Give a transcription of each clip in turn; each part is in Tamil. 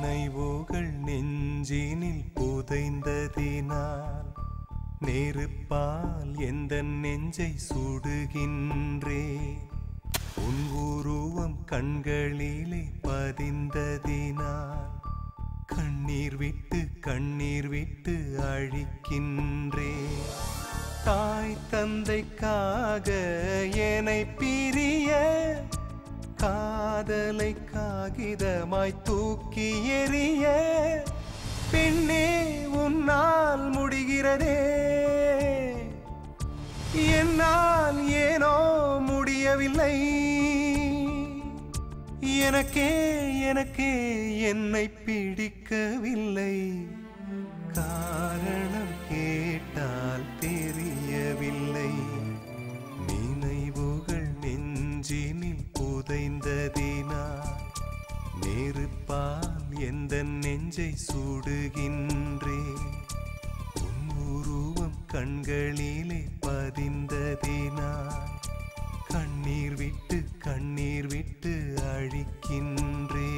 நினைவுகள் நெஞ்சினில் புதைந்ததினால் நெருப்பால் எந்த நெஞ்சை சுடுகின்றே உன் உருவம் கண்களிலே பதிந்ததினால் கண்ணீர் விட்டு அழிக்கின்றே தாய் தந்தைக்காக என்னை பிரிய காதலை காகிதமாய் தூக்கி எறிய பெண்ணே உன்னால் முடிகிறதே என்னால் ஏனோ முடியவில்லை எனக்கே என்னை பிடிக்கவில்லை காரணம் கேட்டால் தெரியவில்லை நினைவுகள் நெஞ்சினில் புதைந்ததினால் நெருப்பால் எந்த நெஞ்சை சுடுகின்றே உன் உருவம் கண்களிலே பதிந்ததினால் கண்ணீர் விட்டு அழிக்கின்றே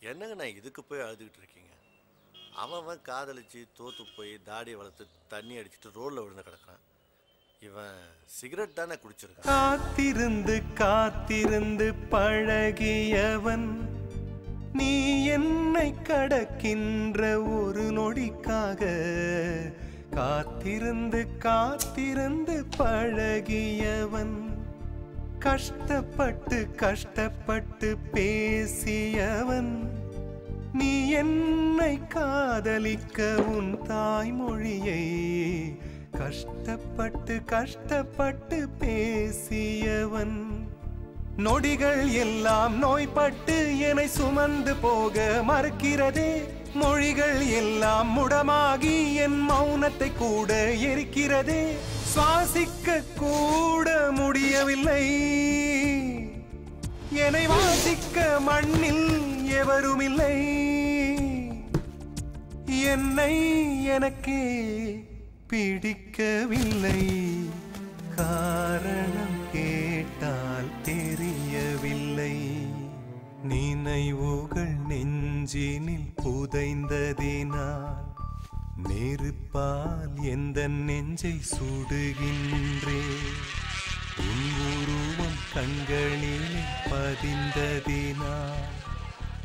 என்னங்க நான் இதுக்கு போய் அழுதுகிட்டு இருக்கீங்க அவன் காதலிச்சு தோத்து போய் தாடியை வளர்த்து தண்ணி அடிச்சுட்டு ரோட்ல விழுந்து கிடக்குறான் இவன் சிகரெட் தானே குடிச்சிருக்கான் காத்திருந்து பழகியவன் நீ என்னை கடக்கின்ற ஒரு நொடிக்காக காத்திருந்து பழகியவன் கஷ்டப்பட்டு பேசியவன் நீ என்னை காதலிக்க உன் தாய்மொழியை கஷ்டப்பட்டு பேசியவன் நொடிகள் எல்லாம் நோய்பட்டு என்னை சுமந்து போக மறுக்கிறதே மொழிகள் எல்லாம் முடமாகி என் மௌனத்தை கூட எரிக்கிறதே சுவாசிக்க கூட முடியவில்லை என்னை வாசிக்க மண்ணில் எவருமில்லை என்னை எனக்கே பிடிக்கவில்லை காரணம் கேட்டால் தெரியவில்லை நினைவுகள் நெஞ்சினில் புதைந்ததினால் நெருப்பால் எந்த நெஞ்சை சுடுகின்றே உன் உருவம் கண்களிலே பதிந்ததினால்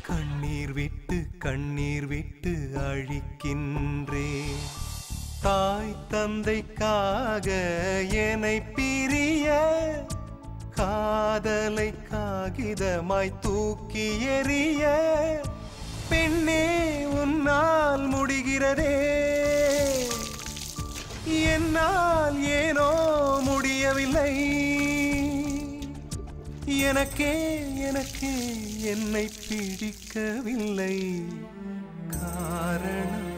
கண்ணீர் விட்டு அழிக்கின்றே தாய் தந்தைக்காக என்னை பிரிய காதலை காகிதமாய் தூக்கி எறிய பெண்ணே உன்னால் முடிகிறதே என்னால் ஏனோ முடியவில்லை எனக்கே என்னை பிடிக்கவில்லை காரணம்